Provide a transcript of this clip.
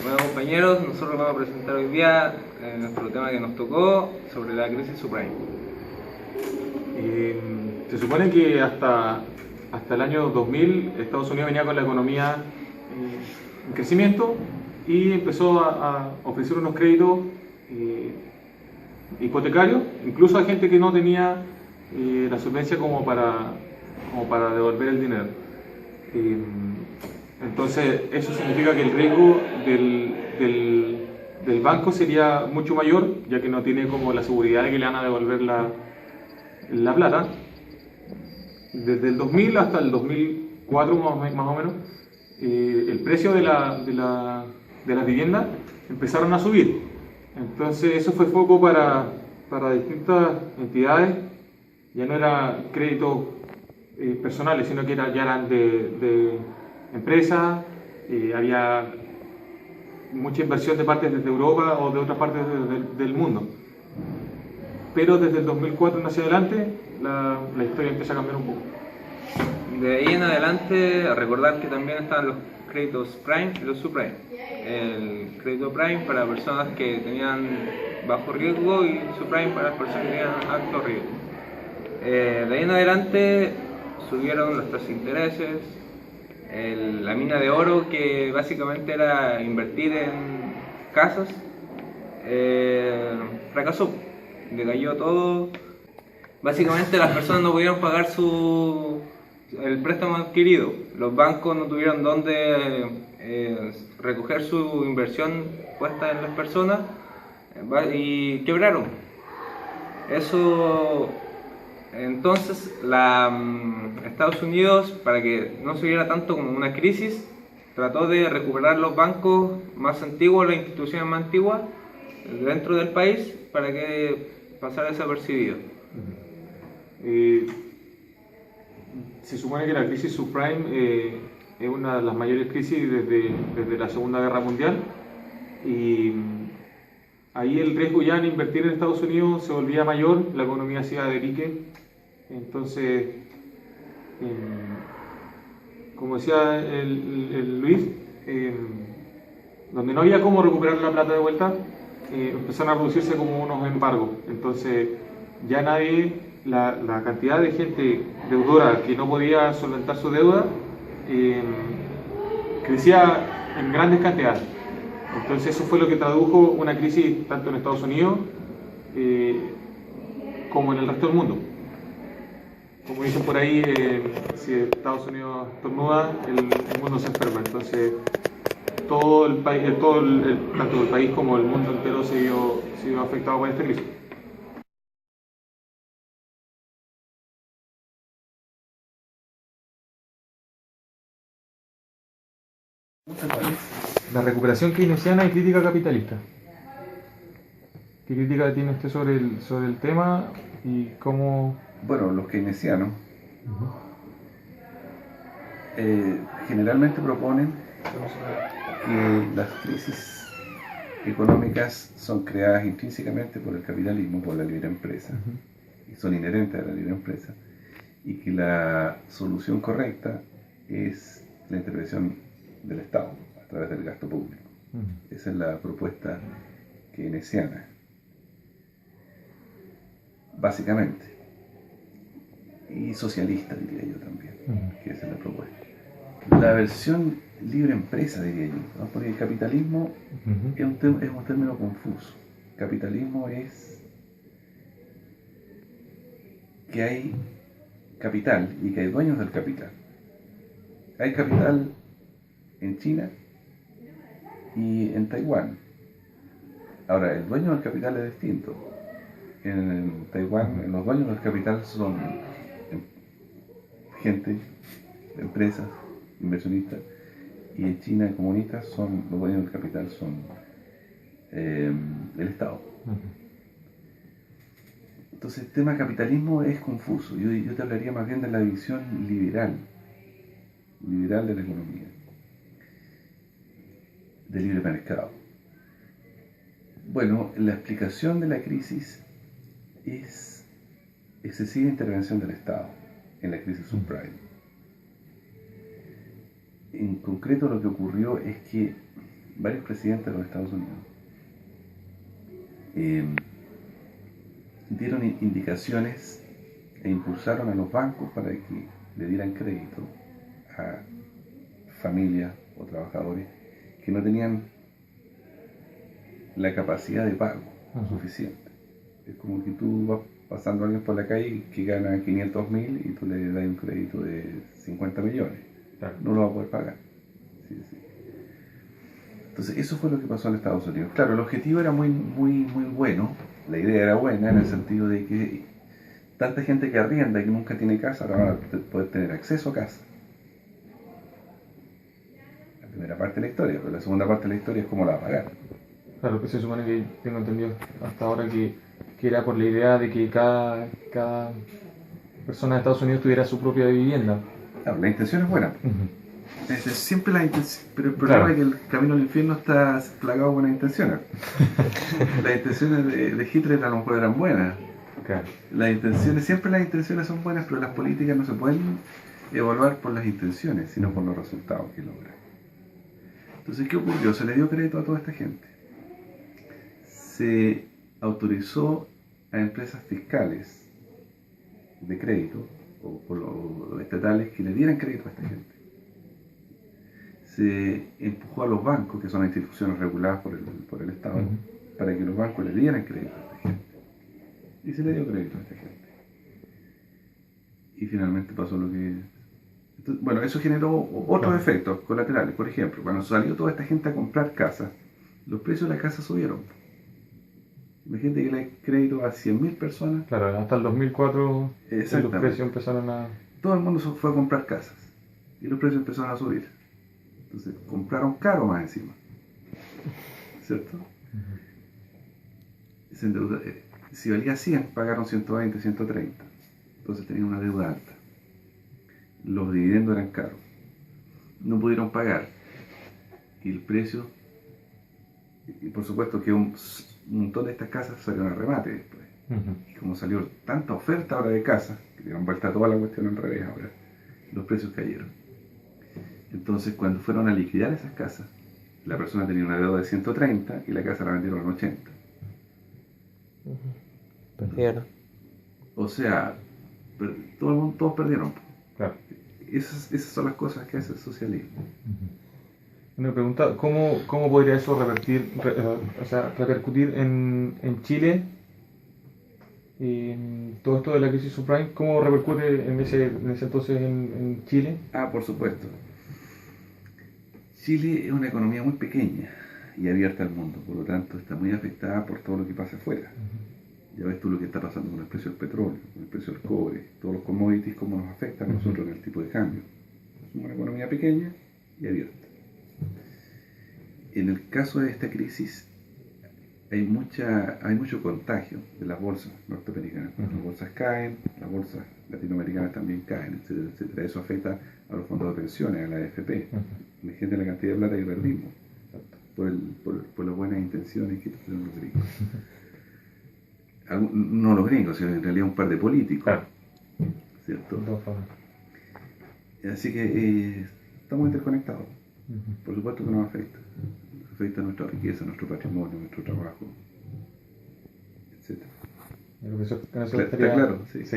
Bueno, compañeros, nosotros vamos a presentar hoy día nuestro tema que nos tocó sobre la crisis subprime. Se supone que hasta el año 2000 Estados Unidos venía con la economía en crecimiento y empezó a ofrecer unos créditos eh, hipotecarios, incluso a gente que no tenía la solvencia como para devolver el dinero. Eh, entonces eso significa que el riesgo del banco sería mucho mayor, ya que no tiene como la seguridad de que le van a devolver la plata. Desde el 2000 hasta el 2004 más o menos, el precio de las viviendas empezaron a subir. Entonces eso fue foco para distintas entidades. Ya no era créditos personales, sino que ya eran de empresas. Había mucha inversión de partes desde Europa o de otras partes del mundo. Pero desde el 2004 hacia adelante la historia empieza a cambiar un poco. De ahí en adelante, recordar que también están los créditos prime y los subprime. El crédito prime para personas que tenían bajo riesgo y subprime para las personas que tenían alto riesgo. De ahí en adelante subieron los tasas de intereses, la mina de oro, que básicamente era invertir en casas, fracasó, decayó todo. Básicamente las personas no pudieron pagar el préstamo adquirido, los bancos no tuvieron dónde recoger su inversión puesta en las personas y quebraron. Eso, entonces Estados Unidos, para que no se viera tanto como una crisis, trató de recuperar los bancos más antiguos, las instituciones más antiguas dentro del país para que pasara desapercibido. Eh, Se supone que la crisis subprime es una de las mayores crisis desde la Segunda Guerra Mundial y ahí el riesgo ya en invertir en Estados Unidos se volvía mayor, la economía se iba de pique. Entonces, como decía el Luis, eh, donde no había cómo recuperar la plata de vuelta, empezaron a producirse como unos embargos. Entonces, ya la cantidad de gente deudora que no podía solventar su deuda, crecía en grandes cantidades. Entonces, eso fue lo que tradujo una crisis tanto en Estados Unidos eh, como en el resto del mundo. Como dicen por ahí, si Estados Unidos estornuda, el mundo se enferma. Entonces, todo el país, tanto el país como el mundo entero se vio afectado por esta crisis. La recuperación keynesiana y crítica capitalista. ¿Qué crítica tiene usted sobre el tema y cómo? Bueno, los keynesianos generalmente proponen que las crisis económicas son creadas intrínsecamente por el capitalismo, por la libre empresa, y son inherentes a la libre empresa, y que la solución correcta es la intervención del Estado a través del gasto público. Esa es la propuesta keynesiana, básicamente, y socialista, diría yo también, que esa es la propuesta. La versión libre empresa, diría yo, ¿no? Porque el capitalismo es un término confuso. Capitalismo es que hay capital y que hay dueños del capital. Hay capital en China y en Taiwán. Ahora, el dueño del capital es distinto. En Taiwán, los dueños del capital son gente, empresas, inversionistas, y en China comunistas son los dueños del capital son el Estado. Entonces el tema capitalismo es confuso. Yo te hablaría más bien de la visión liberal de la economía, del libre mercado. Bueno, la explicación de la crisis es excesiva intervención del Estado en la crisis subprime. En concreto, lo que ocurrió es que varios presidentes de los Estados Unidos eh, dieron indicaciones e impulsaron a los bancos para que le dieran crédito a familias o trabajadores que no tenían la capacidad de pago suficiente. Es como que tú vas pasando a alguien por la calle que gana 500.000 y tú le das un crédito de 50 millones. Claro. No lo va a poder pagar. Sí. Entonces, eso fue lo que pasó en Estados Unidos. Claro, el objetivo era muy bueno, la idea era buena en el sentido de que tanta gente que arrienda y que nunca tiene casa, ahora van a poder tener acceso a casa. La primera parte de la historia, pero la segunda parte de la historia es cómo la va a pagar. Claro, que se supone que tengo entendido hasta ahora que era por la idea de que cada persona de Estados Unidos tuviera su propia vivienda. Claro, la intención es buena. Uh-huh. Siempre la intención, pero el problema es que el camino al infierno está plagado de buenas intenciones. Las intenciones de Hitler a lo mejor eran buenas. Claro. Siempre las intenciones son buenas, pero las políticas no se pueden evaluar por las intenciones, sino por los resultados que logran. Entonces, ¿qué ocurrió? Se le dio crédito a toda esta gente. Se autorizó a empresas fiscales de crédito o estatales que le dieran crédito a esta gente. Se empujó a los bancos, que son las instituciones reguladas por el Estado, uh-huh, para que los bancos le dieran crédito a esta gente. Y se le dio crédito a esta gente. Y finalmente pasó lo que... Entonces, bueno, eso generó otros efectos colaterales. Por ejemplo, cuando salió toda esta gente a comprar casas, los precios de las casas subieron. Imagínate que le crédito a 100.000 personas. Claro, hasta el 2004 los precios empezaron a... Todo el mundo fue a comprar casas y los precios empezaron a subir. Entonces compraron caro más encima, ¿cierto? Uh-huh. Si valía 100, pagaron 120, 130. Entonces tenían una deuda alta. Los dividendos eran caros. No pudieron pagar. Y el precio... Y por supuesto que un montón de estas casas salieron a remate después. Uh-huh. Y como salió tanta oferta ahora de casas, que dieron vuelta toda la cuestión al revés ahora, los precios cayeron. Entonces, cuando fueron a liquidar esas casas, la persona tenía una deuda de 130 y la casa la vendieron en 80. Uh-huh. Perdieron. O sea, todos perdieron. Claro. Esas son las cosas que hace el socialismo. Uh-huh. Una pregunta, ¿cómo podría eso repercutir en Chile? Todo esto de la crisis subprime, ¿cómo repercute en ese entonces en Chile? Por supuesto. Chile es una economía muy pequeña y abierta al mundo, por lo tanto está muy afectada por todo lo que pasa afuera. Uh-huh. Ya ves tú lo que está pasando con el precio del petróleo, con el precio del cobre, todos los commodities, cómo nos afectan a nosotros en el tipo de cambio. Es una economía pequeña y abierta. En el caso de esta crisis hay mucho contagio de las bolsas norteamericanas. Cuando las bolsas caen, las bolsas latinoamericanas también caen, etcétera, etcétera. Eso afecta a los fondos de pensiones, a la AFP. Imagínate la cantidad de plata que perdimos por las buenas intenciones que tuvieron los gringos. No los gringos, sino en realidad un par de políticos. Claro. ¿Cierto? Así que estamos interconectados. Por supuesto que nos afecta. Nos afecta nuestra riqueza, nuestro patrimonio, nuestro trabajo, etc. Eso ¿Está claro? Sí.